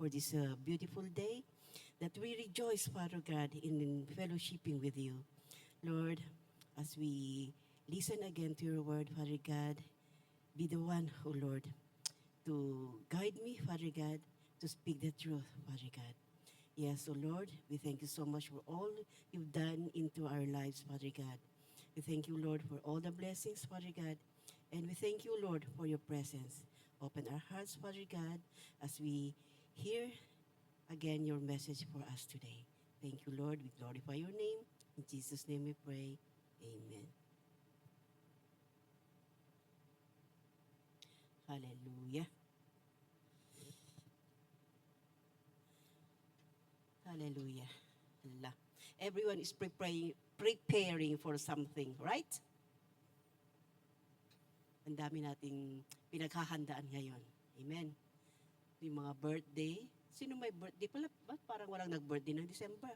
for this beautiful day that we rejoice, Father God, in fellowshipping with you. Lord, as we listen again to your word, Father God, be the one, O Lord, to guide me, Father God, to speak the truth, Father God. Yes, O Lord, we thank you so much for all you've done into our lives, Father God. We thank you, Lord, for all the blessings, Father God. And we thank you, Lord, for your presence. Open our hearts, Father God, as we hear again your message for us today. Thank you, Lord. We glorify your name. In Jesus' name we pray. Amen. Hallelujah. Hallelujah. Allah. Everyone is preparing for something, right? Ang dami nating pinaghahandaan ngayon. Amen. Yung mga birthday. Sino may birthday? Pala, ba't parang walang nag-birthday ng December?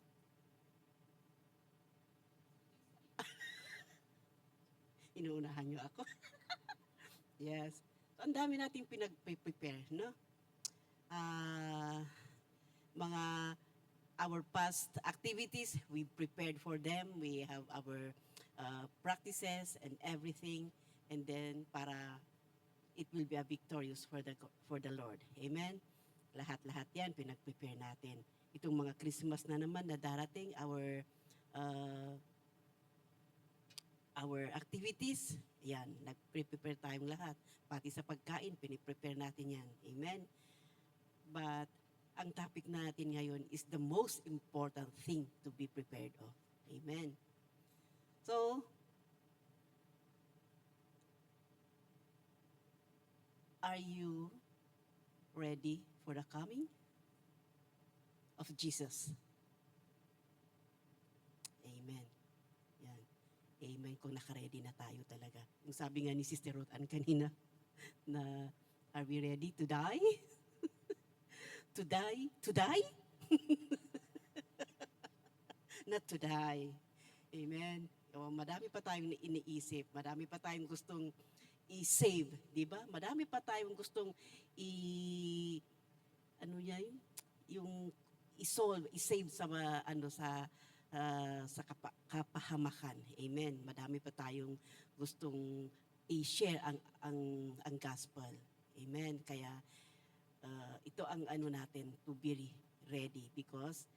Inuunahan niyo ako. Yes. So, ang dami nating pinag-prepare, no? Mga our past activities, we prepared for them. We have our practices and everything. And then, para it will be a victorious for the Lord. Amen? Lahat-lahat yan, pinag-prepare natin. Itong mga Christmas na naman na darating, our activities, yan, nag-prepare tayong lahat. Pati sa pagkain, piniprepare natin yan. Amen? But, ang topic natin ngayon is the most important thing to be prepared of. Amen? So, are you ready for the coming of Jesus? Amen. Yan. Amen kung nakaredy na tayo talaga. Yung sabi nga ni Sister Ruth Ann kanina, na are we ready to die? To die? To die? Not to die. Amen. O, madami pa tayong iniisip, madami pa tayong gustong i-save, di ba? Madami pa tayong gustong ano yan, yung i-solve, i-save sa sa kapahamakan. Amen. Madami pa tayong gustong i-share ang gospel. Amen. Kaya ito ang ano natin, to be ready because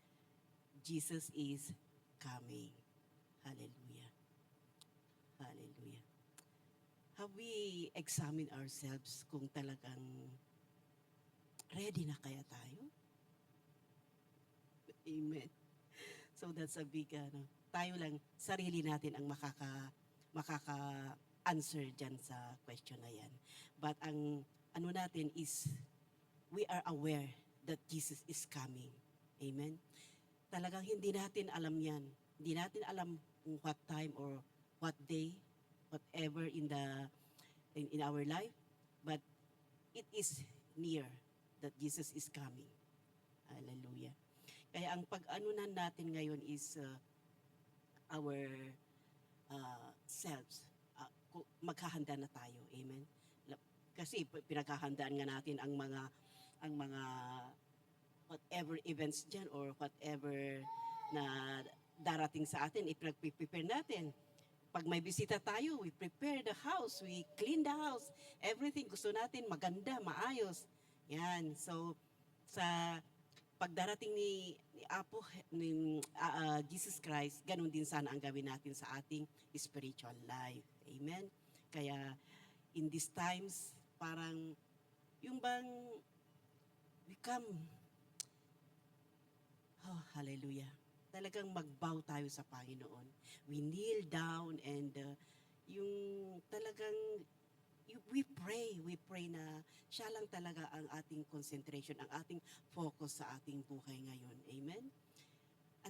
Jesus is coming. Hallelujah. Hallelujah. Have we examined ourselves kung talagang ready na kaya tayo? Amen. So that's a big, tayo lang, sarili natin ang makaka-answer dyan sa question na yan. But ang ano natin is, we are aware that Jesus is coming. Amen? Talagang hindi natin alam yan. Hindi natin alam kung what time or what day, whatever in our life, but it is near that Jesus is coming. Hallelujah. Kaya ang pag-anunan natin ngayon is our selves. Maghahanda na tayo. Amen? Kasi pinaghahandaan nga natin ang mga whatever events dyan or whatever na darating sa atin, ipinag-prepare natin. Pag may bisita tayo, we prepare the house, we clean the house, everything gusto natin maganda, maayos. Yan. So, sa pagdarating ni Apo, ni Jesus Christ, ganun din sana ang gawin natin sa ating spiritual life. Amen? Kaya, in these times, parang, yung bang, we come, oh, hallelujah. Talagang magbow tayo sa Panginoon. We kneel down and yung talagang we pray na siya lang talaga ang ating concentration, ang ating focus sa ating buhay ngayon. Amen?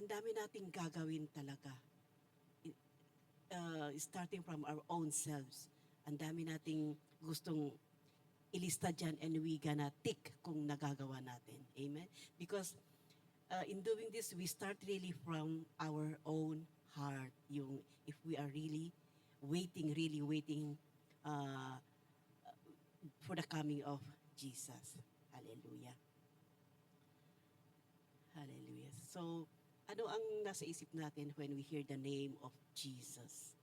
Ang dami nating gagawin talaga. Starting from our own selves. Ang dami nating gustong ilista dyan and we gonna tick kung nagagawa natin. Amen? Because in doing this, we start really from our own heart. Yung if we are really waiting for the coming of Jesus. Hallelujah. So, ano ang nasa isip natin when we hear the name of Jesus?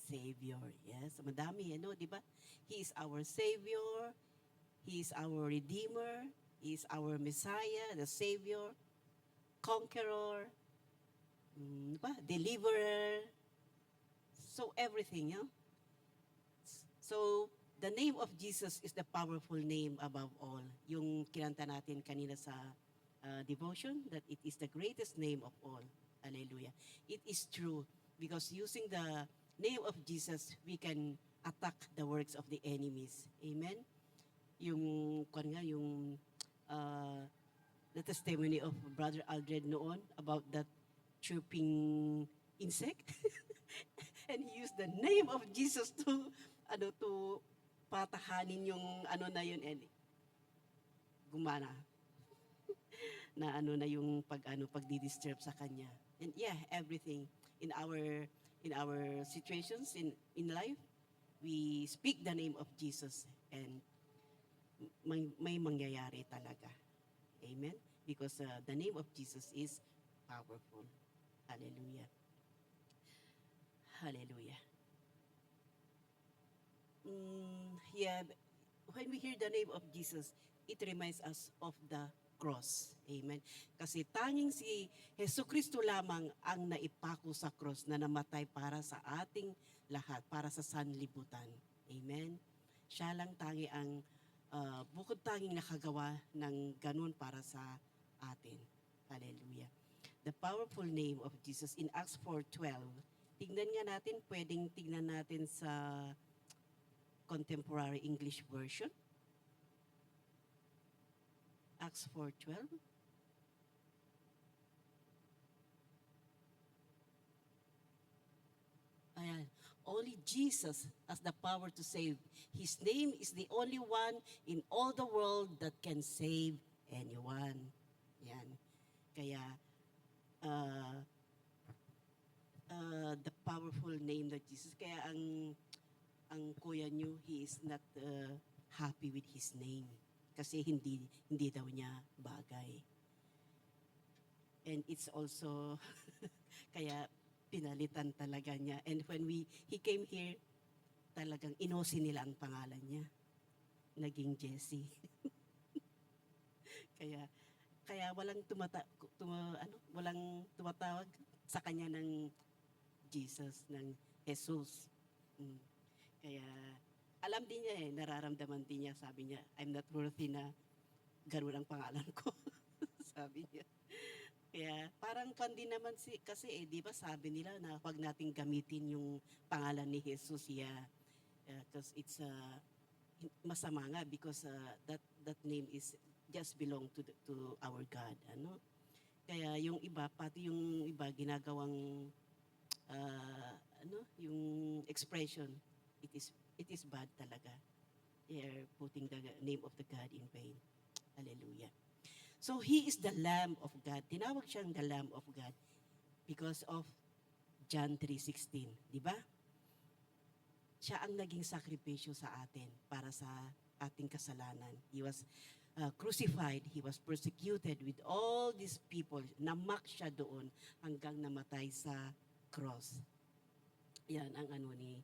Savior. Yes, madami, di ba? He is our Savior. He is our Redeemer. He is our Messiah, the Savior, Conqueror, di ba? Deliverer. So, everything, So, the name of Jesus is the powerful name above all. Yung kinanta natin kanina sa devotion, that it is the greatest name of all. Hallelujah. It is true because using the name of Jesus, we can attack the works of the enemies. Amen? Yung uh, the testimony of Brother Aldred noon about that chirping insect. And he used the name of Jesus to patahanin yung na yun, and gumana na na yung pagdi-disturb sa kanya. And yeah, everything in our situations in life, we speak the name of Jesus, and may mangyayari talaga. Amen? Because the name of Jesus is powerful. Hallelujah. Hallelujah. Yeah, when we hear the name of Jesus, it reminds us of the cross. Amen. Kasi tanging si Hesus Kristo lamang ang naipako sa cross na namatay para sa ating lahat, para sa sanlibutan. Amen. Siya lang tangi ang bukod tanging nakagawa ng ganun para sa atin. Hallelujah. The powerful name of Jesus in Acts 4:12. Tingnan nga natin, pwedeng tingnan natin sa Contemporary English Version. Acts 4:12. Ayan. Only Jesus has the power to save. His name is the only one in all the world that can save anyone. Yan. Kaya, the powerful name of Jesus. Kaya ang kuya niyo, he is not happy with his name. Kasi hindi daw niya bagay. And it's also, kaya pinalitan talaga niya. And when he came here, talagang inosin nila ang pangalan niya. Naging Jesse. kaya walang walang tumatawag sa kanya ng Jesus, ng Jesus. Kaya alam din niya nararamdaman din niya, sabi niya, I'm not worthy na ganun ang pangalan ko. Sabi niya. Kaya parang pandi naman kasi di ba sabi nila na wag nating gamitin yung pangalan ni Jesus, because it's masama nga because that name is just belong to our God, Kaya yung iba, pati yung iba ginagawang yung expression, it is bad talaga. They are putting the name of the God in vain. Hallelujah. So he is the Lamb of God. Tinawag siyang the Lamb of God because of John 3:16, di ba? Siya ang naging sakripisyo sa atin para sa ating kasalanan. He was crucified, he was persecuted with all these people. Namak siya doon hanggang namatay sa cross. Yan ang ni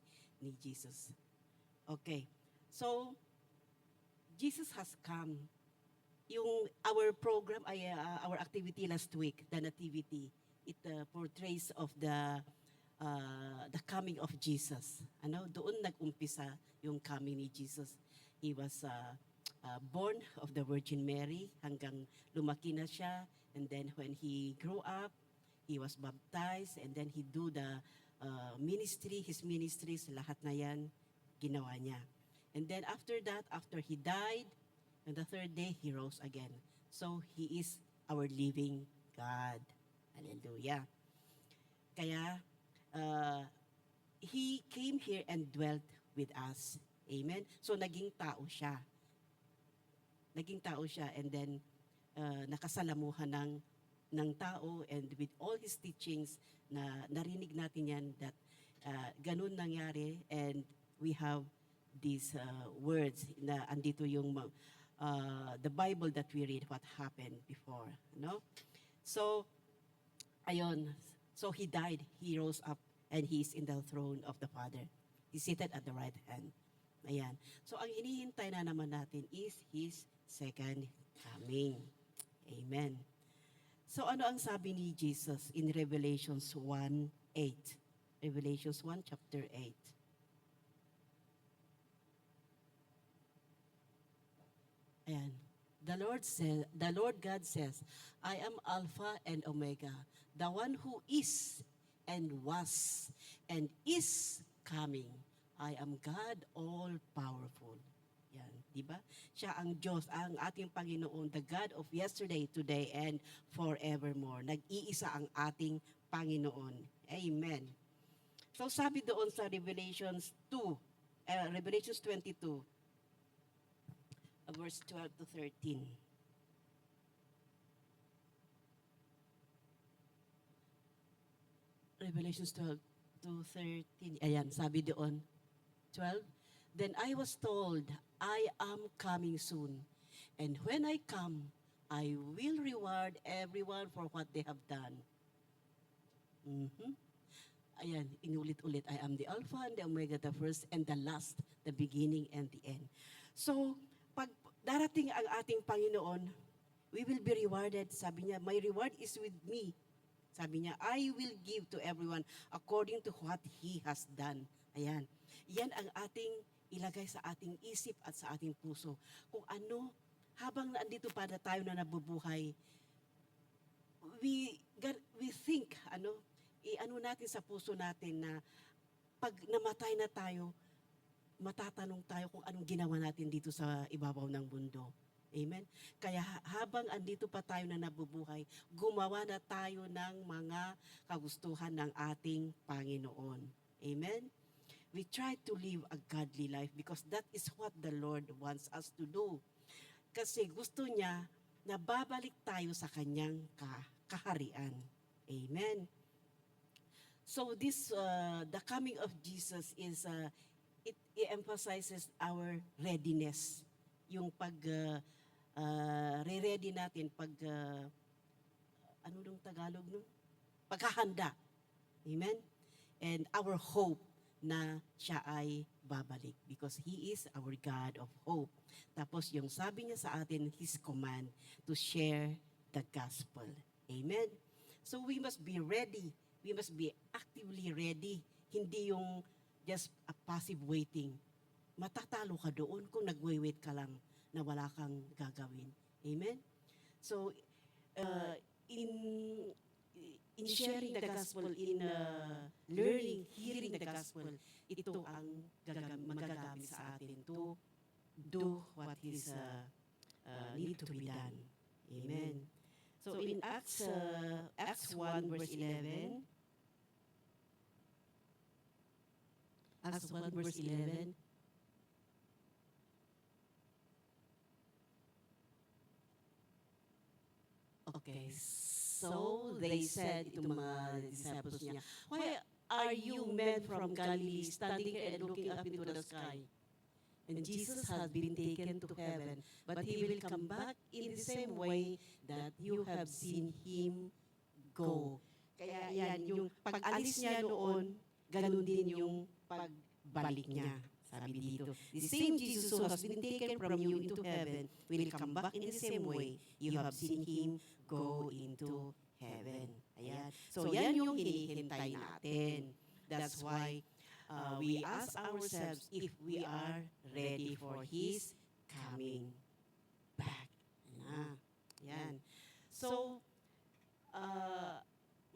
Jesus. Okay. So, Jesus has come. Our program, our activity last week, the Nativity, it portrays of the coming of Jesus. Doon nag-umpisa yung coming ni Jesus. He was born of the Virgin Mary hanggang lumaki na siya. And then when he grew up, he was baptized, and then he do the ministry, his ministries, lahat na yan, ginawa niya. And then after that, after he died, on the third day, he rose again. So, he is our living God. Hallelujah. Kaya, he came here and dwelt with us. Amen? So, naging tao siya. And then, nakasalamuhan ng tao, and with all his teachings, na narinig natin yan, that ganun nangyari, and we have these words na andito yung the Bible that we read, what happened before. No? So, ayun. So he died, he rose up, and he's in the throne of the Father. He's seated at the right hand. Ayan. So ang hinihintay na naman natin is His second coming. Amen. So ano ang sabi ni Jesus in Revelations 1:8? Revelations 1 chapter 8. Ayan. The Lord God says, I am Alpha and Omega, the one who is and was and is coming. I am God all-powerful. Yan, di ba? Siya ang Diyos, ang ating Panginoon, the God of yesterday, today, and forevermore. Nag-iisa ang ating Panginoon. Amen. So sabi doon sa Revelations 22, verse 12 to 13. Revelations 12 to 13. Ayan, sabi doon, 12. Then I was told, I am coming soon. And when I come, I will reward everyone for what they have done. Mhm. Ayan, inulit-ulit, I am the Alpha and the Omega, the first and the last, the beginning and the end. So, pag darating ang ating Panginoon, we will be rewarded. Sabi niya, my reward is with me. Sabi niya, I will give to everyone according to what he has done. Ayan. Yan ang ating ilagay sa ating isip at sa ating puso. Kung ano, habang nandito pa na tayo na nabubuhay, we think, i-ano natin sa puso natin na pag namatay na tayo, matatanong tayo kung anong ginawa natin dito sa ibabaw ng mundo. Amen? Kaya habang andito pa tayo na nabubuhay, gumawa na tayo ng mga kagustuhan ng ating Panginoon. Amen? We try to live a godly life because that is what the Lord wants us to do. Kasi gusto niya na babalik tayo sa kanyang kaharian. Amen? So this, the coming of Jesus is, it emphasizes our readiness. Yung re-ready natin, ano nung Tagalog no? Pagkahanda. Amen? And our hope na siya ay babalik because He is our God of hope. Tapos yung sabi niya sa atin, His command to share the gospel. Amen? So we must be ready. We must be actively ready. Hindi yung just a passive waiting. Matatalo ka doon kung nag-wait ka lang na wala kang gagawin. Amen? So, in sharing the gospel, in learning, hearing the gospel, ito ang magagamit sa atin to do what is need to be done. Amen. So in Acts 1 verse 11, Acts 1 verse 11, okay, so they said, itong mga disciples niya, why are you men from Galilee standing here and looking up into the sky? And Jesus has been taken to heaven, but He will come back in the same way that you have seen Him go. Kaya yan, yung pag-alis niya noon, ganun din yung pagbalik niya. Sabi dito, the same Jesus who has been taken from you into heaven will come back in the same way you have seen Him go into heaven. Ayan. So yan yung hinihintay natin. That's why we ask ourselves if we are ready for His coming back. Yan. So,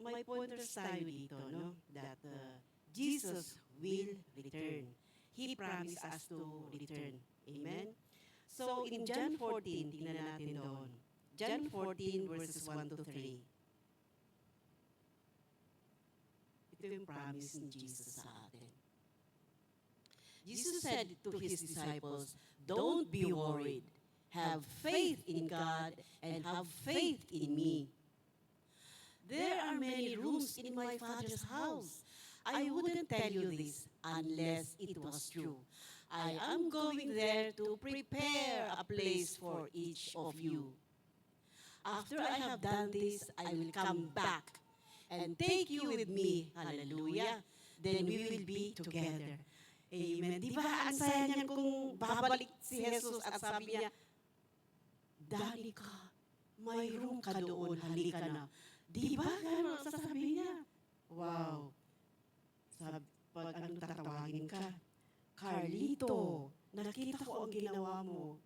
may pointers tayo dito, no? That Jesus will return. He promised us to return. Amen? So, in John 14, tingnan natin doon. John 14 verses 1 to 3. Ito yung promise ni Jesus sa atin. Jesus said to His disciples, don't be worried. Have faith in God and have faith in me. There are many rooms in my Father's house. I wouldn't tell you this unless it was true. I am going there to prepare a place for each of you. After I have done this, I will come back and take you with me. Hallelujah. Then we will be together. Amen. Di ba, ang saya niyan kung babalik si Jesus at sabi niya, Danica, mayroon ka doon, halika na. Di ba, gano'n ang sasabihin niya? Wow. Pag anong tatawagin ka, Carlito, nakita ko ang ginawa mo.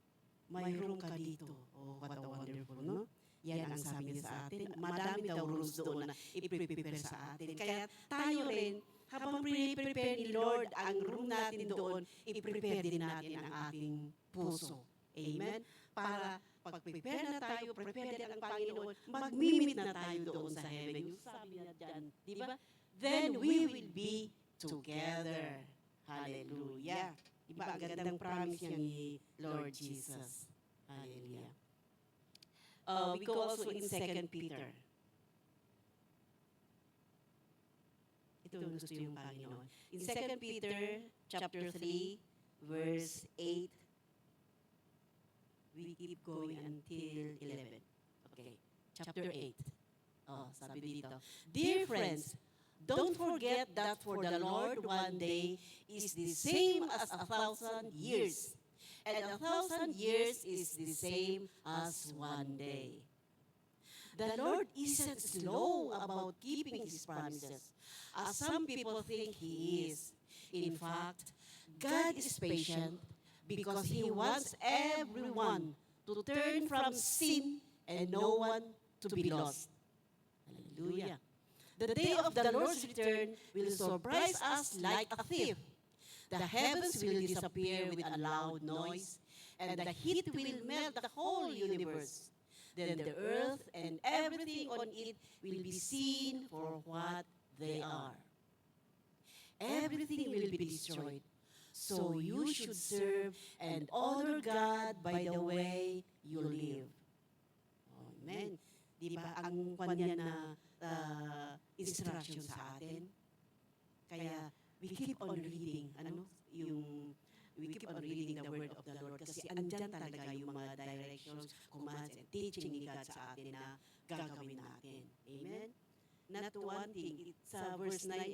Mayroon ka dito. Oh, what a wonderful, no? Yan ang sabi niya sa atin. Madami daw rules doon na i-prepare sa atin. Kaya tayo rin, habang prepare ni Lord ang room natin doon, i-prepare din natin ang ating puso. Amen? Para pag-prepare na tayo, prepare din ang Panginoon, mag-meet na tayo doon sa heaven. Yung sabi niya dyan, di ba? Then we will be together. Hallelujah. Diba, ang gandang promise niya ni Lord Jesus. Hallelujah. We go also in 2 Peter. Ito yung gusto yung Panginoon. In 2 Peter chapter 3, verse 8, we keep going until 11. Okay, chapter 8. Oh, sabi dito, Dear friends, don't forget that for the Lord 1 day is the same as 1,000 years, and 1,000 years is the same as 1 day. The Lord isn't slow about keeping His promises, as some people think He is. In fact, God is patient because He wants everyone to turn from sin and no one to be lost. Hallelujah. The day of the Lord's return will surprise us like a thief. The heavens will disappear with a loud noise, and the heat will melt the whole universe. Then the earth and everything on it will be seen for what they are. Everything will be destroyed. So you should serve and honor God by the way you live. Amen. Di ba ang kanya na instruction sa atin? Kaya we keep on reading, we keep on reading the word of the Lord kasi andyan talaga yung mga directions, commands, and teaching ni God sa atin na gagawin natin. Amen? Not one thing. It's verse 9,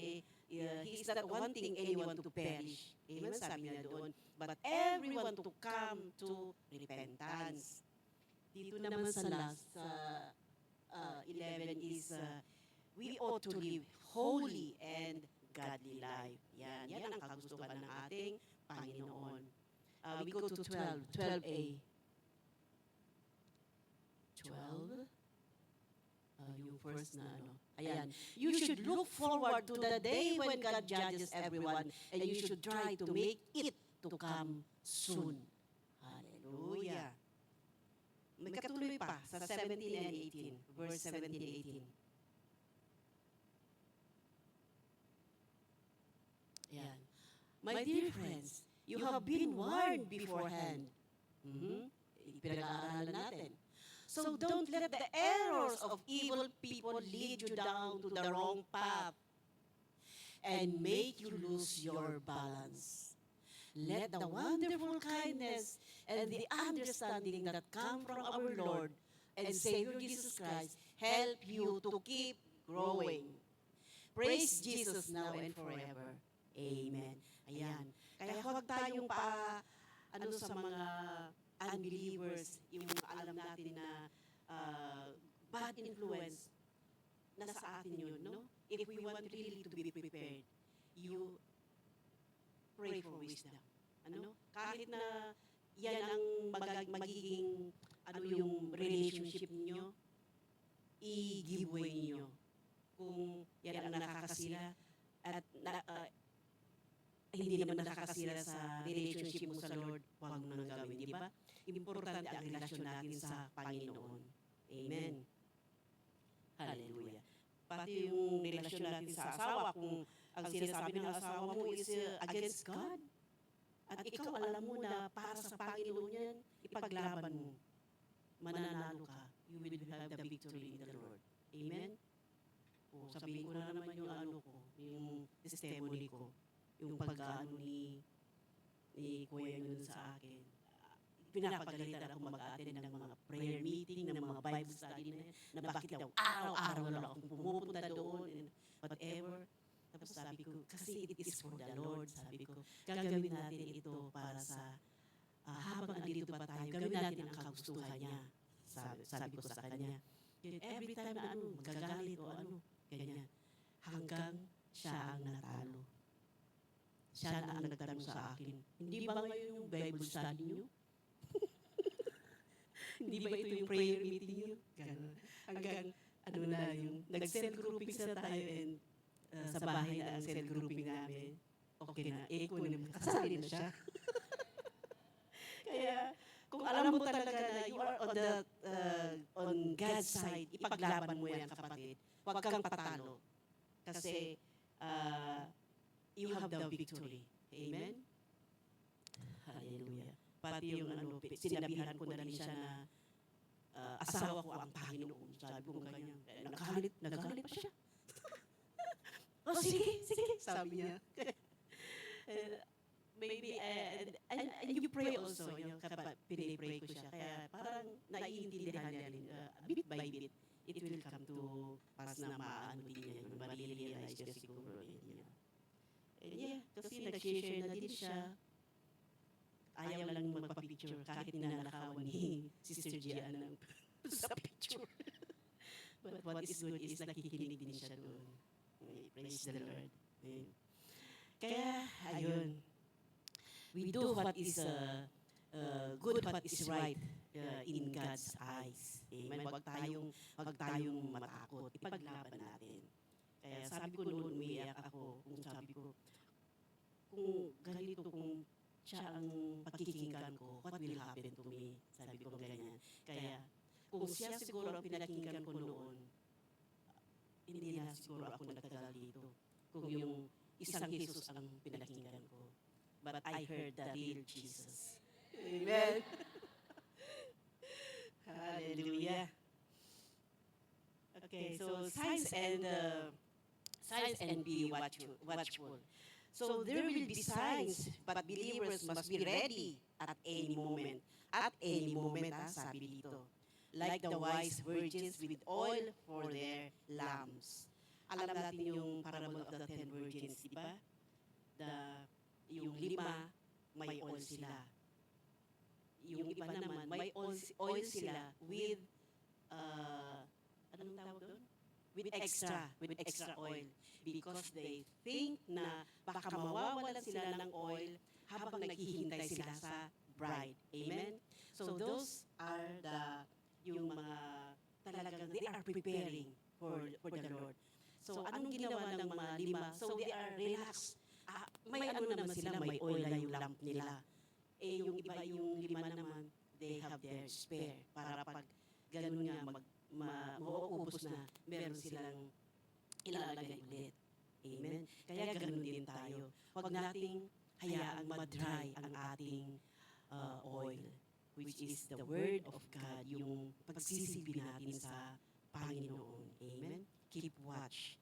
He is not wanting anyone to perish. Amen? Sabi niya doon. But everyone to come to repentance. Dito naman sa last, 11 is, we ought to live holy and godly life. Yan ang kagustuhan ng ating Panginoon. We go to 12, 12a. 12? Yung first na ano. Ayan. You should look forward to the day when God judges everyone, and you should try to make it to come soon. Hallelujah. May katuloy pa sa 17 and 18. Verse 17 and 18. Ayan. My dear friends, you have been warned beforehand. Pinag-aaralan natin. So don't let the errors of evil people lead you down to the wrong path and make you lose your balance. Let the wonderful kindness and the understanding that come from our Lord and Savior Jesus Christ help you to keep growing. Praise Jesus now and forever. Amen. Ayan. Kaya huwag tayong sa mga unbelievers, yung alam natin na bad influence, nasa atin yun, no? If we want really to be prepared, you pray for wisdom. Kahit na yan ang magiging yung relationship niyo, i-give way niyo. Kung yan ang nakakasira at hindi naman nakakasira sa relationship mo sa Lord, huwag mo nang gawin, di ba? Importante ang relasyon natin sa Panginoon. Amen. Hallelujah. Pati yung relasyon natin sa asawa, kung ang sinasabi ng asawa mo is against God, at ikaw alam mo na para sa Panginoon yan, ipaglaban mo, mananalo ka, you will have the victory in the Lord. Amen? O, sabihin ko na naman yung yung testimony ko, yung pag-ano ni Kuya yun sa akin. Pinapagalitan ako mag-attend ng mga prayer meeting, ng mga Bible study na yan, na bakit daw araw-araw lang akong pumupunta doon, and whatever. Tapos sabi ko, kasi it is for the Lord. Sabi ko, gagawin natin ito para sa, habang andito pa tayo, gawin natin ang kagustuhan niya. Sabi ko sa kanya. Yun, every time na magagalit o ganyan. Hanggang siya ang natalo. Siya na ang nagtanong sa akin, hindi ba ngayon yung Bible study niyo? Hindi ba ito yung prayer meeting niyo? Ganun. Hanggang, yung nag-cell grouping sa tayo and sa bahay na ang cell grouping namin. Okay na, echo na, kasali na siya. Kaya, kung alam mo talaga na you are on God's side, ipaglaban mo yan, kapatid. Huwag kang patalo. Kasi, you have the victory. Amen? Hallelujah. Pati yung sinabihan ko na rin siya na asawa ko ang Panginoon. Sabi ko ganyan. Nagalit pa siya. Oh, sige. Sabi niya. Maybe, and you pray also, pinipray ko siya. Kaya parang naiintindihan niya rin, bit by bit, it will come to pass na maano din niya, marirealize niya siguro. Kasi nag-share na din siya. Ayaw lang magpa-picture kahit ninanakawan ni Sister Gianna sa picture. But what is good is nakikinig din siya doon. Praise the Lord. Kaya, ayun. We do what is good, what is right in God's eyes. Amen. Huwag tayong matakot. Ipaglaban natin. Kaya sabi ko noon, umiiyak ako. Sabi ko, kung ganito, kung siya ang pakikinggan ko, what will happen to me? Sabi ko ganyan. Kaya, kung siya siguro ang pinakinggan ko noon, hindi na siguro ako nagtagal dito. Kung yung isang Jesus ang pinakinggan ko. But I heard the real Jesus. Amen. Hallelujah. Okay, so signs and be watchful. So there will be signs, but believers must be ready at any moment. At any moment, sabi dito. Like the wise virgins with oil for their lamps. Alam natin yung parable of the 10 virgins, di ba? Yung 5, may oil sila. Yung iba naman, may oil sila with, anong tawag doon? With extra oil. Because they think na baka mawawalan sila ng oil habang naghihintay sila sa bride. Amen? So those are yung mga talagang they are preparing for the Lord. So anong ginawa ng mga 5? So they are relaxed. May naman sila, may oil na yung lamp nila. Yung iba, yung 5 naman, they have their spare. Para pag ganun nga, mauubos na, meron silang ilalagay ulit. Amen? Kaya ganun din tayo. Huwag nating hayaang ma-dry ang ating oil, which is the Word of God, yung pagsisilbi natin sa Panginoon. Amen? Keep watch.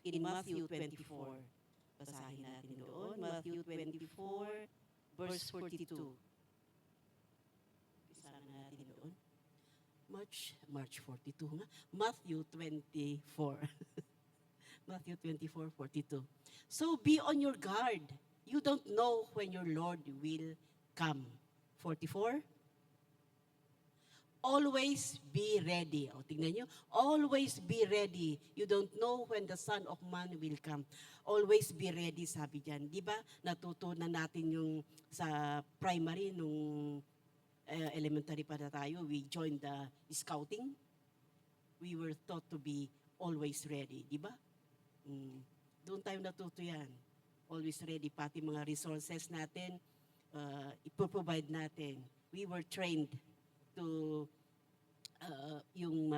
In Matthew 24, basahin natin doon. Matthew 24, verse 42. Isa natin doon. March 42 nga. Matthew 24. Matthew 24:42. So be on your guard. You don't know when your Lord will come. 44. Always be ready. O, tingnan nyo. Always be ready. You don't know when the Son of Man will come. Always be ready, sabi dyan. Di ba, natutunan natin yung sa primary, nung elementary pa na tayo, we joined the scouting. We were taught to be always ready. Di ba? Doon tayo natuto yan. Always ready. Pati mga resources natin, ipoprovide natin. We were trained to yung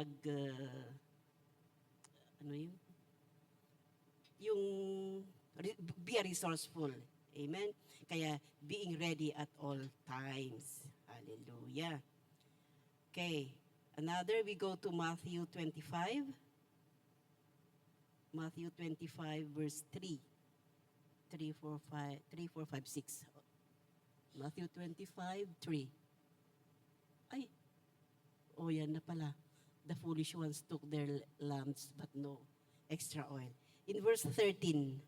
be a resourceful. Amen? Kaya, being ready at all times. Hallelujah. Okay. Another, we go to Matthew 25. Matthew 25, verse 3. 3, 4, 5, 6. Matthew 25:3. Ay, yan na pala. The foolish ones took their lamps but no extra oil. In verse 13,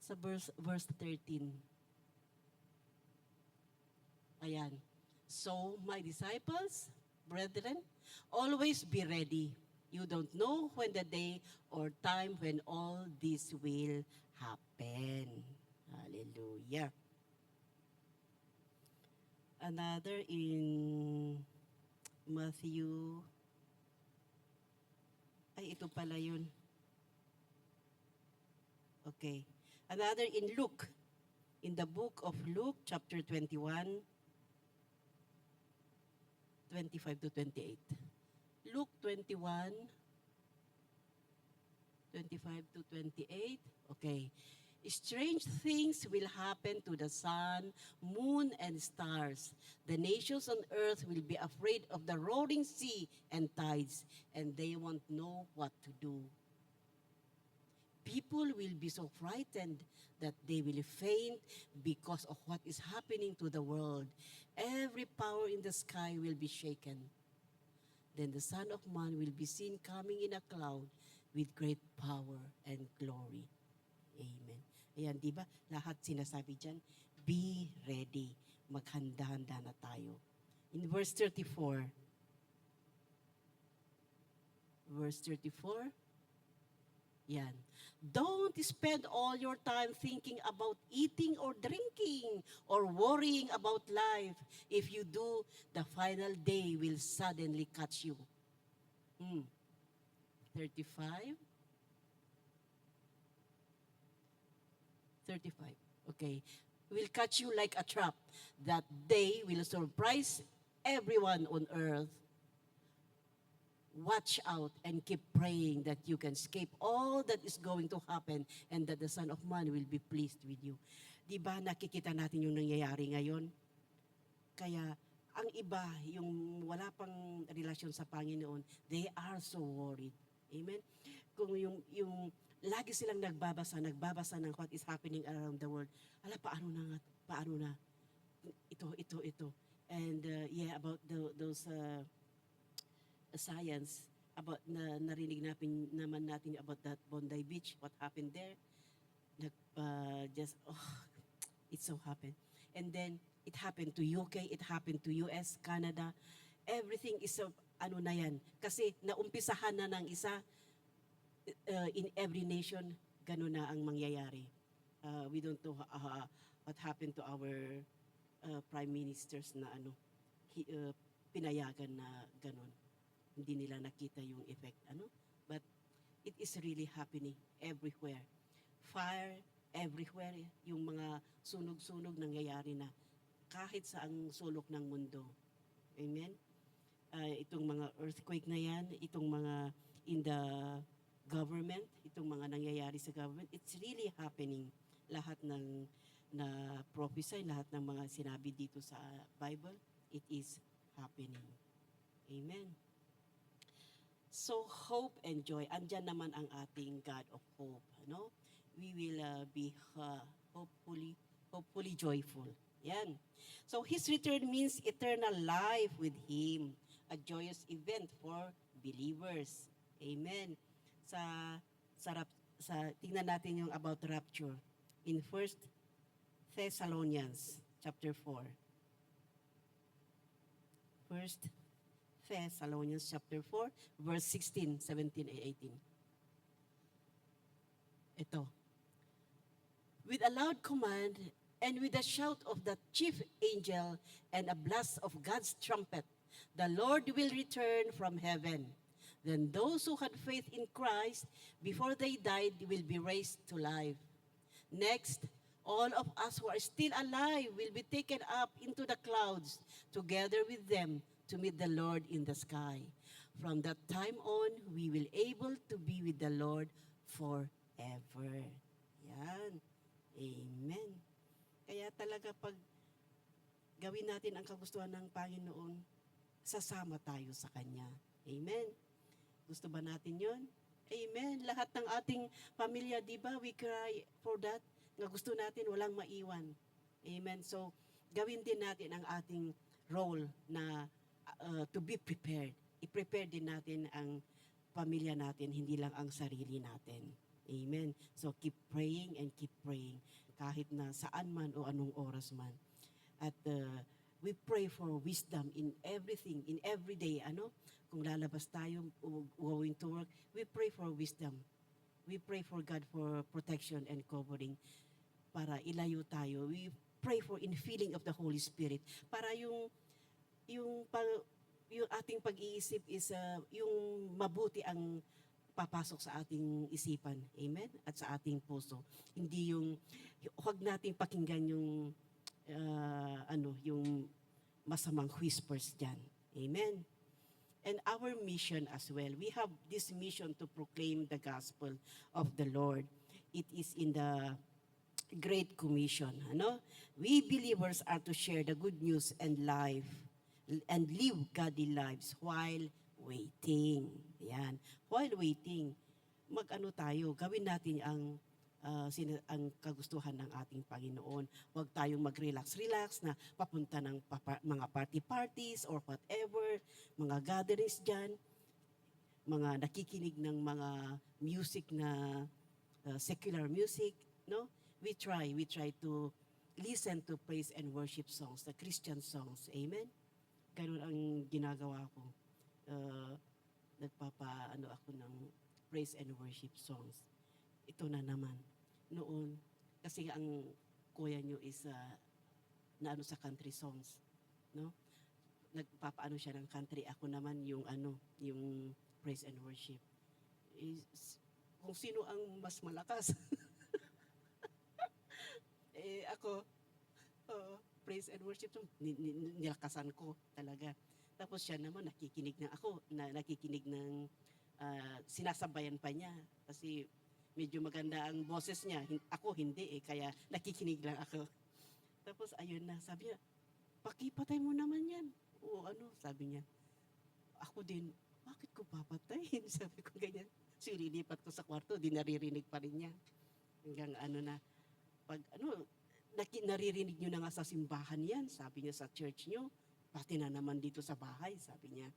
sa verse 13, ayan. So, my disciples, brethren, always be ready. You don't know when the day or time when all this will happen. Hallelujah. Another in Matthew, ito pala yun. Okay. Another in Luke, in the book of Luke, chapter 21, 25 to 28. Luke 21, 25 to 28. Okay. Strange things will happen to the sun, moon, and stars. The nations on earth will be afraid of the roaring sea and tides, and they won't know what to do. People will be so frightened that they will faint because of what is happening to the world. Every power in the sky will be shaken. Then the Son of Man will be seen coming in a cloud with great power and glory. Amen. Ayan, di ba? Lahat sinasabi dyan, be ready. Maghanda-handa na tayo. In verse 34, yan. Don't spend all your time thinking about eating or drinking or worrying about life. If you do, the final day will suddenly catch you. 35. Okay. Will catch you like a trap. That day will surprise everyone on earth. Watch out and keep praying that you can escape all that is going to happen and that the Son of Man will be pleased with you. Di ba nakikita natin yung nangyayari ngayon? Kaya ang iba, yung wala pang relasyon sa Panginoon, they are so worried. Amen? Kung yung lagi silang nagbabasa ng what is happening around the world. Paano na? Ito. And about those science, about narinig naman natin about that Bondi Beach, what happened there. It so happened. And then, it happened to UK, it happened to US, Canada. Everything is na yan. Kasi naumpisahan na ng isa, in every nation, gano'n na ang mangyayari. We don't know what happened to our prime ministers na pinayagan na gano'n. Hindi nila nakita yung effect. But it is really happening everywhere. Fire everywhere. Yung mga sunog-sunog nangyayari na kahit saang sulok ng mundo. Amen? Itong mga earthquake na yan, itong mga in the government, itong mga nangyayari sa government, it's really happening. Lahat ng na prophesy, lahat ng mga sinabi dito sa Bible, it is happening. Amen. So, hope and joy. Andyan naman ang ating God of hope. We will be hopefully joyful. Yan. So, His return means eternal life with Him. A joyous event for believers. Amen. Tingnan natin yung about rapture. In 1 Thessalonians chapter 4. 1 Thessalonians chapter 4, verse 16, 17, and 18. Ito. With a loud command and with a shout of the chief angel and a blast of God's trumpet, the Lord will return from heaven. Then those who had faith in Christ before they died will be raised to life. Next, all of us who are still alive will be taken up into the clouds together with them to meet the Lord in the sky. From that time on, we will able to be with the Lord forever. Yan. Amen. Kaya talaga pag gawin natin ang kagustuhan ng Panginoon, sasama tayo sa Kanya. Amen. Gusto ba natin yon? Amen. Lahat ng ating pamilya, di ba, we cry for that, nga gusto natin walang maiwan. Amen. So, gawin din natin ang ating role na to be prepared. I-prepare din natin ang pamilya natin, hindi lang ang sarili natin. Amen. So, keep praying and keep praying kahit na saan man o anong oras man. At we pray for wisdom in everything, in every day. Ano? Kung lalabas tayo, going to work, we pray for wisdom. We pray for God for protection and covering para ilayo tayo. We pray for infilling of the Holy Spirit para yung yung ating pag-iisip is yung mabuti ang papasok sa ating isipan. Amen? At sa ating puso. Hindi huwag nating pakinggan yung masamang whispers dyan. Amen? And our mission as well. We have this mission to proclaim the gospel of the Lord. It is in the Great Commission. Ano? We believers are to share the good news and live godly lives while waiting. Yan. While waiting, tayo, gawin natin ang kagustuhan ng ating Panginoon. Huwag tayong mag-relax-relax na papunta ng mga parties or whatever, mga gatherings dyan, mga nakikinig ng mga music na secular music, no? We try to listen to praise and worship songs, the Christian songs. Amen? Ganun ang ginagawa ko. Ako ng praise and worship songs. Ito na naman. Noon, kasi ang kuya nyo is naano sa country songs. No? Nagpapaano siya ng country. Ako naman yung praise and worship. Kung sino ang mas malakas. Ako, praise and worship, nilakasan ko talaga. Tapos siya naman, nakikinig ng sinasabayan pa niya. Kasi medyo maganda ang boses niya. Ako hindi kaya nakikinig lang ako. Tapos ayun na, sabi niya, pakipatay mo naman yan. O sabi niya. Ako din, bakit ko papatayin? Sabi ko ganyan. Sililipat ko sa kwarto, di naririnig pa rin niya. Hanggang pag naririnig nyo na nga sa simbahan yan, sabi niya sa church nyo, pati na naman dito sa bahay, sabi niya.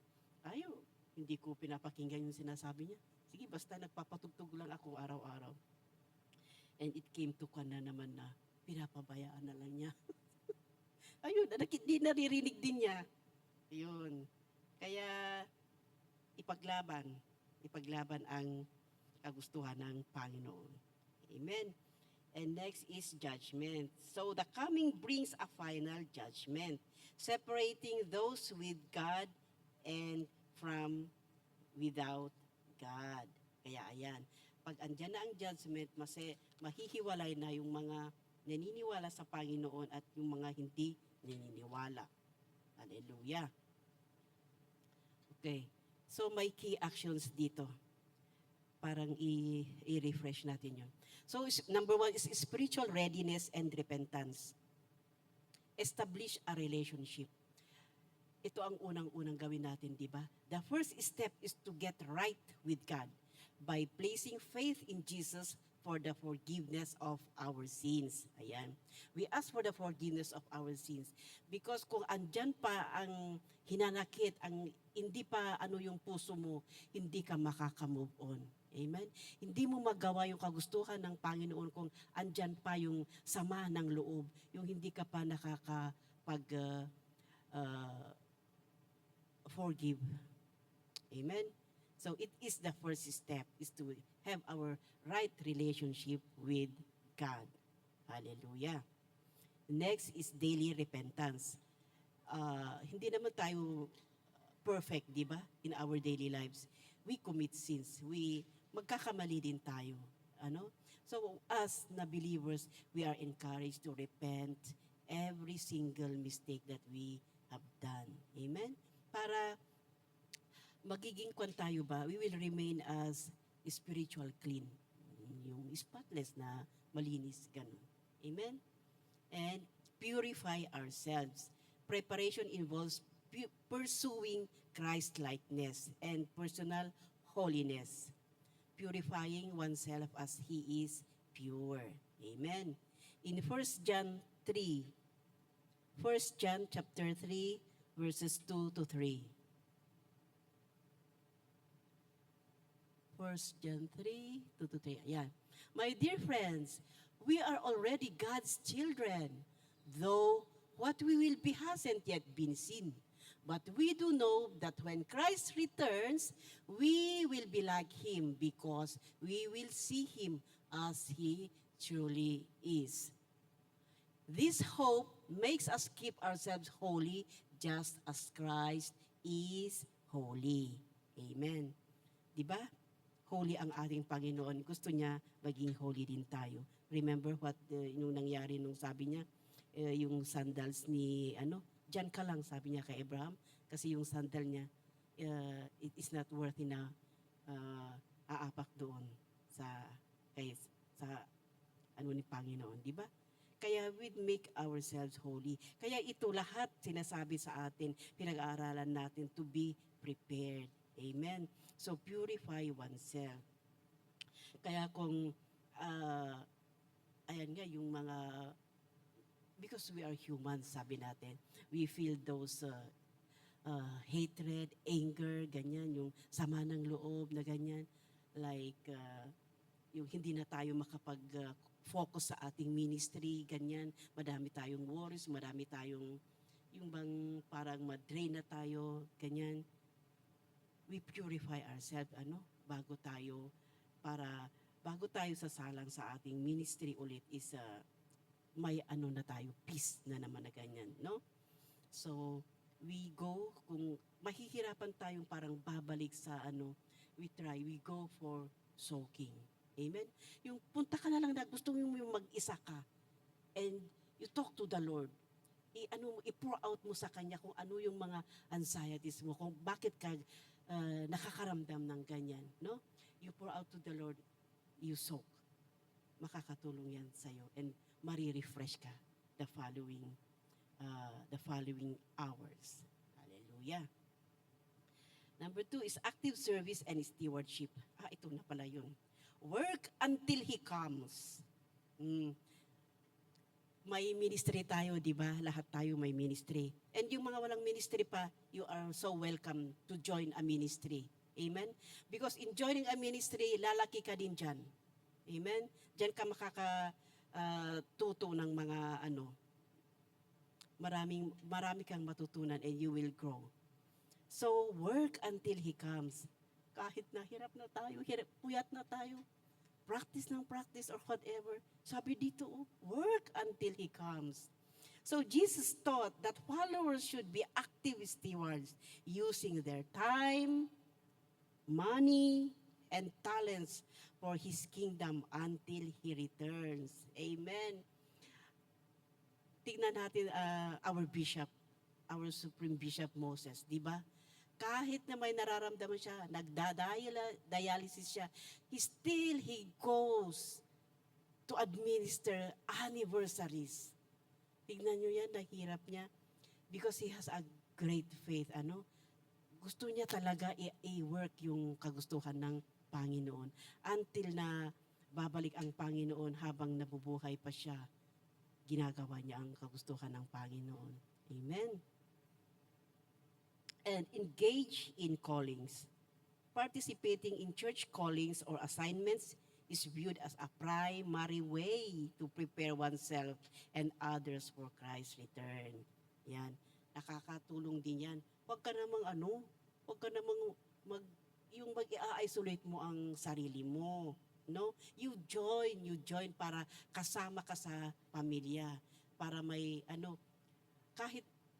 Hindi ko pinapakinggan yung sinasabi niya. Sige, basta nagpapatugtog lang ako araw-araw. And it came to na naman na pinapabayaan na lang niya. Ayun, di naririnig din niya. Ayun. Kaya, ipaglaban ang kagustuhan ng Panginoon. Amen. And next is judgment. So the coming brings a final judgment, separating those with God and from without God. Kaya ayan, pag andyan na ang judgment, mahihiwalay na yung mga naniniwala sa Panginoon at yung mga hindi naniniwala. Hallelujah. Okay, so may key actions dito. Parang i-refresh natin yun. So, number 1 is spiritual readiness and repentance. Establish a relationship. Ito ang unang-unang gawin natin, di ba? The first step is to get right with God by placing faith in Jesus for the forgiveness of our sins. Ayan. We ask for the forgiveness of our sins. Because kung andyan pa ang hinanakit, ang hindi pa yung puso mo, hindi ka makaka-move on. Amen? Hindi mo magawa yung kagustuhan ng Panginoon kung andyan pa yung sama ng loob, yung hindi ka pa forgive. Amen? So it is the first step is to have our right relationship with God. Hallelujah. Next is daily repentance. Hindi naman tayo perfect, di ba? In our daily lives. We commit sins. Magkakamali din tayo. So, as na believers, we are encouraged to repent every single mistake that we have done. Amen? Para magiging tayo ba, we will remain as spiritual clean. Yung spotless na malinis, ganun. Amen? And purify ourselves. Preparation involves pursuing Christ-likeness and personal holiness. Purifying oneself as He is pure. Amen. In 1 John 3. 1 John chapter 3, verses 2 to 3. 1 John 3, 2 to 3. Ayan. My dear friends, we are already God's children, though what we will be hasn't yet been seen. But we do know that when Christ returns, we will be like him because we will see him as he truly is. This hope makes us keep ourselves holy just as Christ is holy. Amen. Diba? Holy ang ating Panginoon. Gusto niya maging holy din tayo. Remember what yung nangyari nung sabi niya, yung sandals ni, dyan ka lang, sabi niya kay Abraham, kasi yung sandal niya, it is not worthy na aapak doon sa ni Panginoon, di ba? Kaya we make ourselves holy. Kaya ito lahat sinasabi sa atin, pinag-aaralan natin to be prepared. Amen. So purify oneself. Kaya kung, ayan nga, yung mga, because we are human, sabi natin, we feel those hatred, anger, ganyan, yung sama ng loob na ganyan, like, yung hindi na tayo makapag-focus sa ating ministry, ganyan, madami tayong worries, marami tayong, yung bang parang ma-drain na tayo, ganyan. We purify ourselves, bago tayo sasalang sa ating ministry ulit is, may na tayo, peace na naman na ganyan, no? So, we go, kung mahihirapan tayong parang babalik sa we go for soaking. Amen? Yung punta ka na lang na gusto mo yung mag-isa ka and you talk to the Lord. I-pour out mo sa Kanya kung ano yung mga anxieties mo, kung bakit ka nakakaramdam ng ganyan. No? You pour out to the Lord, you soak. Makakatulong yan sa'yo and marirefresh ka the following hours. Hallelujah. Number 2 is active service and stewardship. Ito na pala yun. Work until He comes. May ministry tayo, di ba? Lahat tayo may ministry. And yung mga walang ministry pa, you are so welcome to join a ministry. Amen? Because in joining a ministry, lalaki ka din dyan. Amen? Diyan ka makakatuto ng mga marami kang matutunan and you will grow. So, work until He comes. Kahit na hirap na tayo, puyat na tayo, practice or whatever. Sabi dito, work until He comes. So, Jesus taught that followers should be active stewards, using their time, money, and talents for His kingdom until He returns. Amen. Tignan natin our bishop, our Supreme Bishop Moses, di ba? Kahit na may nararamdaman siya, nagda-dialysis siya, he goes to administer anniversaries. Tignan nyo yan, nahirap niya. Because he has a great faith. Gusto niya talaga i-work yung kagustuhan ng Panginoon. Until na babalik ang Panginoon habang nabubuhay pa siya, ginagawa niya ang kagustuhan ng Panginoon. Amen. And engage in callings. Participating in church callings or assignments is viewed as a primary way to prepare oneself and others for Christ's return. Yan. Nakakatulong din yan. Huwag ka namang mag-i-isolate mo ang sarili mo. No? You join para kasama ka sa pamilya. Para may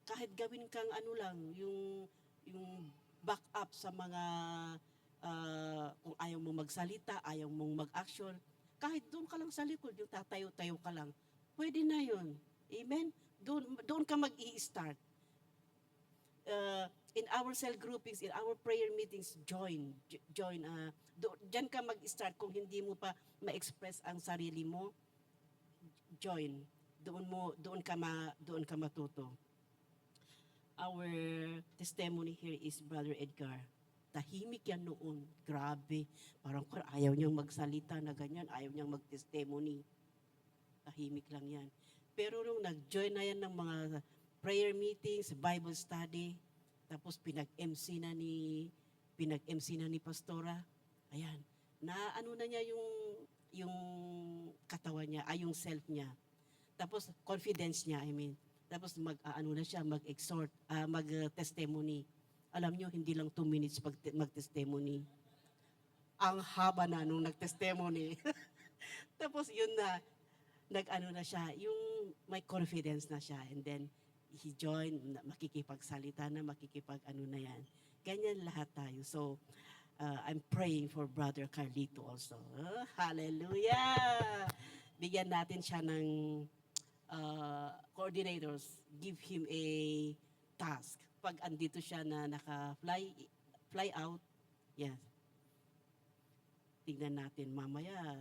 kahit gawin kang yung back up sa mga kung ayaw mong magsalita, ayaw mong mag-action, kahit doon ka lang sa likod, yung tatayo-tayo ka lang, pwede na yun. Amen? Doon ka mag-i-start. In our cell groupings, in our prayer meetings, join. Diyan ka mag-start kung hindi mo pa ma-express ang sarili mo, join. Doon ka matuto. Our testimony here is Brother Edgar. Tahimik yan noon. Grabe. Parang ayaw niyang magsalita na ganyan. Ayaw niyang mag-testimony. Tahimik lang yan. Pero nung nag-join na yan ng mga prayer meetings, Bible study, tapos pinag-MC na ni Pastora, ayan, na ano na niya yung katawan niya, yung self niya. Tapos confidence niya, I mean. Tapos ano na siya, mag-exhort, mag-testimony. Alam niyo, hindi lang 2 minutes mag-testimony. Ang haba na nung nag-testimony. Tapos yun na, nag-ano na siya, yung may confidence na siya. And then, he joined, makikipagsalita na, makikipag-ano na yan. Ganyan lahat tayo. So, I'm praying for Brother Carlito also. Hallelujah! Bigyan natin siya ng coordinators. Give him a task. Pag andito siya na fly out, yes. Tignan natin mamaya,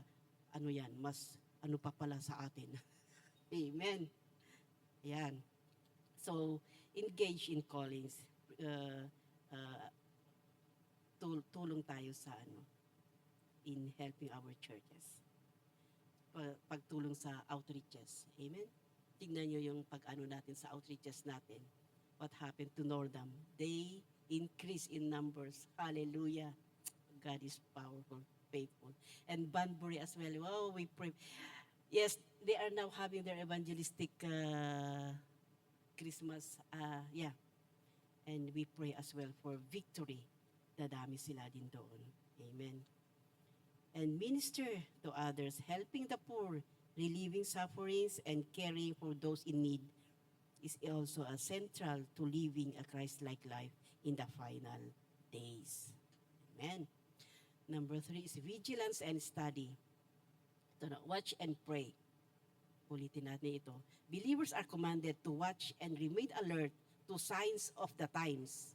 ano yan, mas ano pa pala sa atin. Amen. Yan. So, engage in callings. Uh, tulong tayo sa in helping our churches. Pagtulong sa outreaches. Amen? Tingnan nyo yung pag-ano natin sa outreaches natin. What happened to Nordam? They increase in numbers. Hallelujah. God is powerful, faithful. And Banbury as well. Wow, we pray. Yes, they are now having their evangelistic Christmas. And we pray as well for victory. Dadami sila din doon. Amen. And minister to others, helping the poor, relieving sufferings, and caring for those in need is also a central to living a Christ-like life in the final days. Amen. Number 3 is vigilance and study. Ito na, watch and pray. Ulitin natin ito. Believers are commanded to watch and remain alert to signs of the times,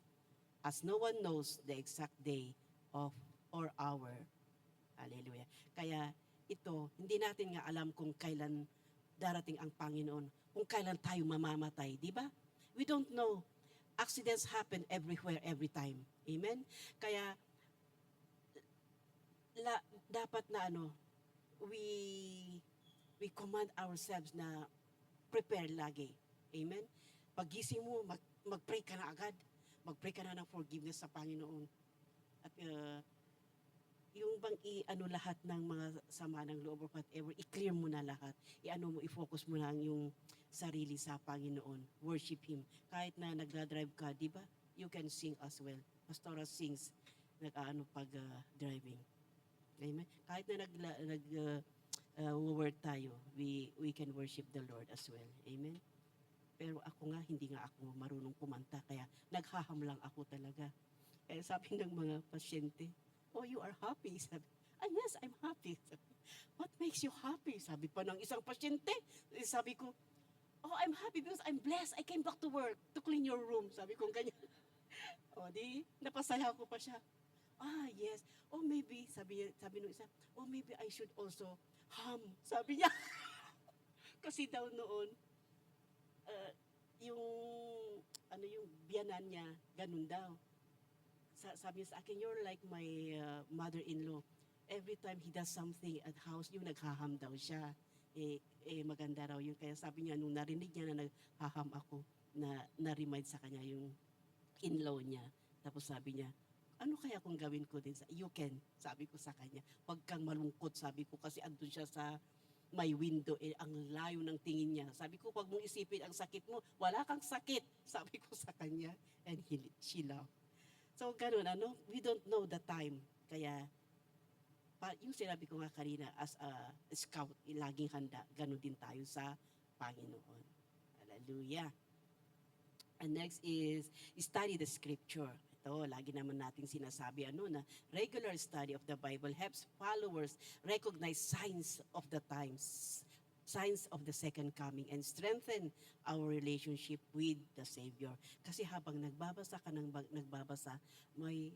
as no one knows the exact day of or hour. Hallelujah. Kaya ito, hindi natin nga alam kung kailan darating ang Panginoon, kung kailan tayo mamamatay, di ba? We don't know. Accidents happen everywhere, every time. Amen? Kaya, dapat na we command ourselves na prepare lagi. Amen? Pagising mo, mag-pray ka na agad. Mag-pray ka na ng forgiveness sa Panginoon. At yung bang lahat ng mga sama ng loob or whatever, i-clear mo na lahat. I-focus mo na yung sarili sa Panginoon. Worship Him. Kahit na nagdadrive ka, di ba? You can sing as well. Pastora sings pag driving. Amen? Kahit na work tayo, we can worship the Lord as well. Amen? Pero ako nga, hindi nga ako marunong kumanta, kaya naghaham lang ako talaga. Kaya sabi ng mga pasyente, oh, you are happy. Sabi, yes, I'm happy. Sabi, what makes you happy? Sabi pa ng isang pasyente. Sabi ko, oh, I'm happy because I'm blessed. I came back to work to clean your room. Sabi ko ganyan. Napasaya ko pa siya. Yes. Oh, maybe, sabi nung isa, oh, maybe I should also hum. Sabi niya. Kasi daw noon, yung biyanan niya, ganun daw. Sabi niya sa akin, you're like my mother-in-law. Every time he does something at house, yung naghaham daw siya. Maganda raw yun. Kaya sabi niya, nung narinig niya na naghaham ako, na-remind sa kanya yung in-law niya. Tapos sabi niya, ano kaya kung gawin ko din? You can, sabi ko sa kanya. Huwag kang malungkot, sabi ko, kasi andun siya sa may window, ang layo ng tingin niya. Sabi ko, huwag mong isipin ang sakit mo. Wala kang sakit, sabi ko sa kanya. And she laughed. So, ganun, we don't know the time. Kaya, yung sinabi ko nga kanina, as a scout, laging handa, ganun din tayo sa Panginoon. Hallelujah. And next is, study the scripture. Ito, lagi naman nating sinasabi, na regular study of the Bible helps followers recognize signs of the times, signs of the second coming, and strengthen our relationship with the Savior. Kasi habang nagbabasa ka may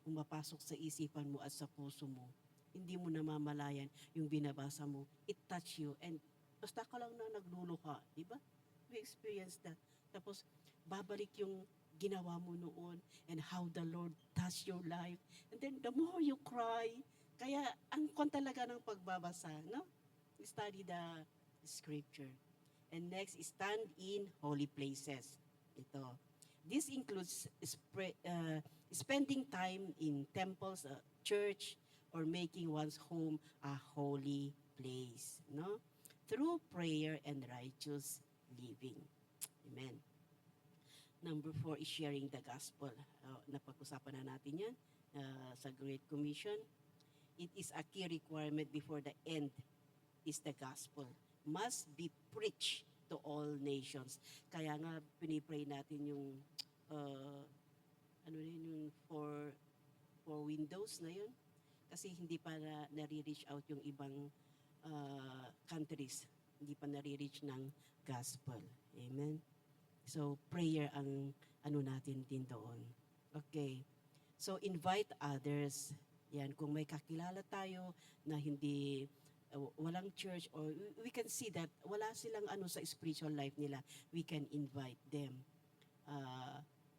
pumapasok sa isipan mo at sa puso mo. Hindi mo namamalayan yung binabasa mo. It touch you. And basta ka lang na nagluluha. Diba? We experience that. Tapos, babalik yung ginawa mo noon and how the Lord touched your life. And then, the more you cry, kaya ang kon talaga ng pagbabasa, no? Study the scripture. And next, stand in holy places. Ito. This includes spending time in temples, church, or making one's home a holy place, no? Through prayer and righteous living. Amen. Number 4 is sharing the gospel. Napag-usapan na natin yan sa Great Commission. It is a key requirement before the end is the gospel. Must be preached to all nations. Kaya nga pinipray natin yung yung for Windows na yun. Kasi hindi pa nare-reach out yung ibang countries. Hindi pa nare-reach ng gospel. Amen. So, prayer ang natin din doon. Okay. So, invite others. Yan, kung may kakilala tayo na hindi, walang church, or we can see that wala silang sa spiritual life nila, we can invite them.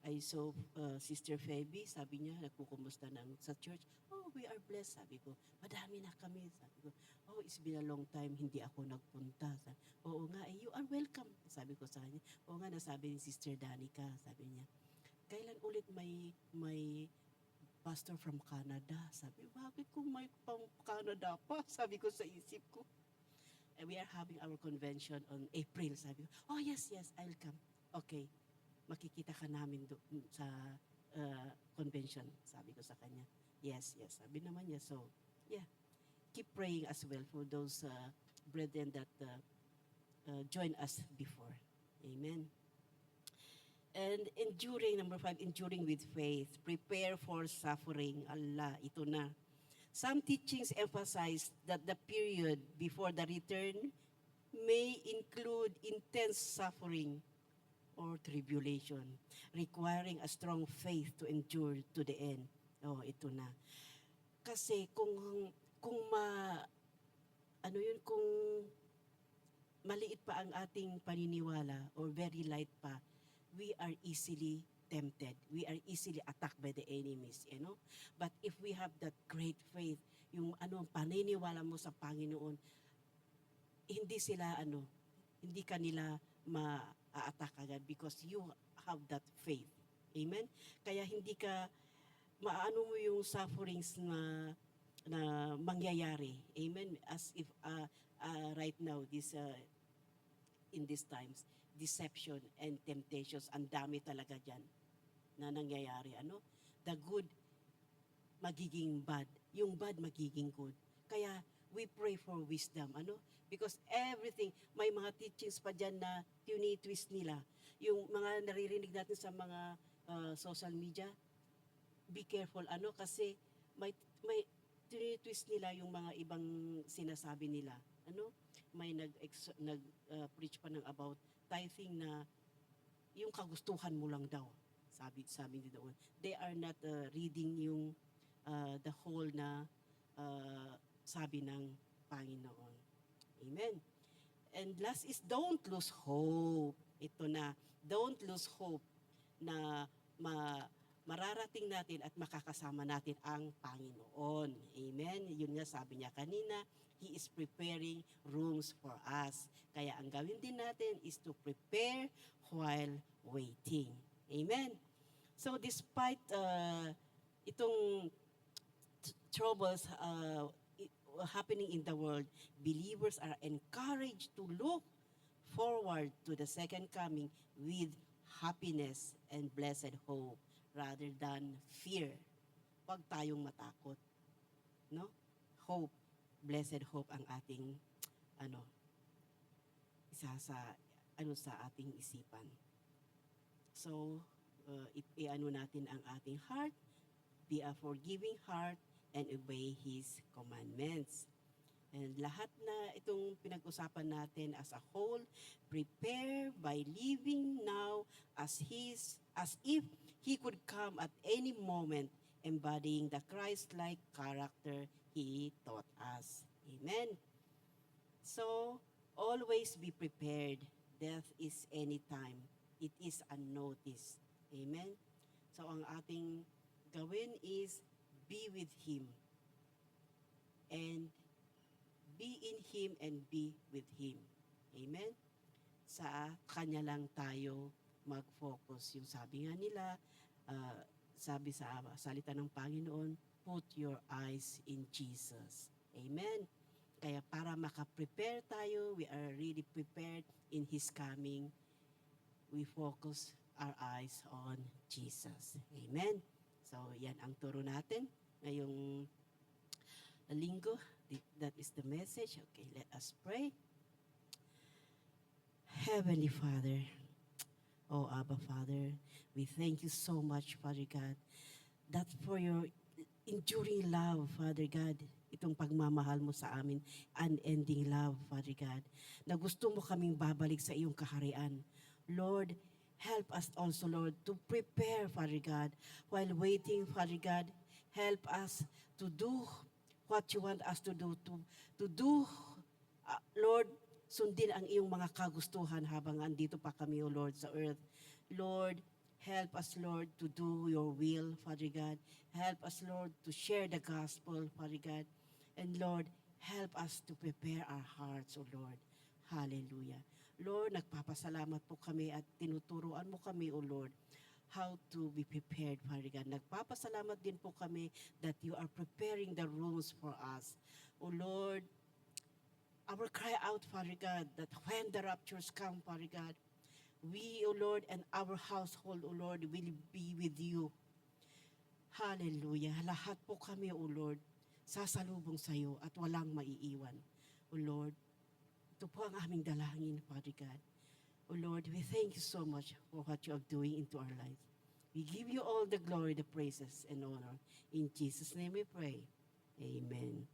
I saw Sister Phoebe, sabi niya, nagkukumusta sa church. Oh, we are blessed, sabi ko. Madami na kami, sabi ko. Oh, it's been a long time, hindi ako nagpunta. Oo nga, you are welcome, sabi ko sa kanya. Oo nga, nasabi ni Sister Danica, sabi niya. Kailan ulit may pastor from Canada? Sabi, bakit kung may pang Canada pa? Sabi ko sa isip ko. And we are having our convention on April, sabi ko. Oh, yes, I'll come. Okay, makikita ka namin sa convention, sabi ko sa kanya. Yes, sabi naman niya. So, yeah, keep praying as well for those brethren that joined us before. Amen. And enduring, number 5, enduring with faith. Prepare for suffering. Allah, ito na. Some teachings emphasize that the period before the return may include intense suffering or tribulation, requiring a strong faith to endure to the end. Oh, ito na. Kasi kung kung maliit pa ang ating paniniwala or very light pa, we are easily tempted. We are easily attacked by the enemies, you know? But if we have that great faith, yung paniniwala mo sa Panginoon, hindi kanila ma-attack agad because you have that faith. Amen? Kaya hindi ka maano mo yung sufferings na mangyayari. Amen? As if right now in these times, deception and temptations, ang dami talaga dyan na nangyayari. The good magiging bad, yung bad magiging good. Kaya we pray for wisdom. Because everything, may mga teachings pa dyan na tini-twist nila. Yung mga naririnig natin sa mga social media, be careful kasi may tini-twist nila yung mga ibang sinasabi nila. May nag-preach pa ng about tithing na yung kagustuhan mo lang daw. Sabi nila doon. They are not reading yung the whole na sabi ng Panginoon. Amen. And last is don't lose hope. Ito na, don't lose hope na mararating natin at makakasama natin ang Panginoon. Amen. Yun nga sabi niya kanina, He is preparing rooms for us. Kaya ang gawin din natin is to prepare while waiting. Amen. So despite itong troubles happening in the world, believers are encouraged to look forward to the second coming with happiness and blessed hope rather than fear. Huwag tayong matakot. No? Hope, blessed hope ang ating isa sa ating isipan. So, natin ang ating heart, be a forgiving heart, and obey His commandments. And lahat na itong pinag-usapan natin as a whole, prepare by living now as if He could come at any moment, embodying the Christ-like character He taught us. Amen. So, always be prepared. Death is anytime. It is unnoticed. Amen. So, ang ating gawin is be with Him. And be in Him and be with Him. Amen. sa Kanya lang tayo mag-focus. Yung sabi nga nila, sabi sa salita ng Panginoon, put your eyes in Jesus. Amen. Kaya para makaprepare tayo, we are really prepared in His coming. We focus our eyes on Jesus. Amen. So, yan ang turo natin ngayong linggo. That is the message. Okay, let us pray. Heavenly Father, oh Abba Father, we thank you so much, Father God, that for your enduring love, Father God, itong pagmamahal mo sa amin, unending love, Father God, na gusto mo kaming babalik sa iyong kaharian. Lord, help us also, Lord, to prepare, Father God, while waiting, Father God. Help us to do what you want us to do, Lord, sundin ang iyong mga kagustuhan habang andito pa kami, O Lord, sa earth. Lord, help us, Lord, to do your will, Father God. Help us, Lord, to share the gospel, Father God. And Lord, help us to prepare our hearts, O Lord. Hallelujah. Lord, nagpapasalamat po kami at tinuturuan mo kami, O Lord, how to be prepared, Father God. Nagpapasalamat din po kami that you are preparing the rooms for us. O Lord, our cry out, Father God, that when the raptures come, Father God, we, O Lord, and our household, O Lord, will be with you. Hallelujah. Lahat po kami, O Lord, sasalubong sa iyo at walang maiiwan. O Lord, ito po ang aming dalangin, Father God. O Lord, we thank you so much for what you are doing into our lives. We give you all the glory, the praises, and honor. In Jesus' name we pray. Amen.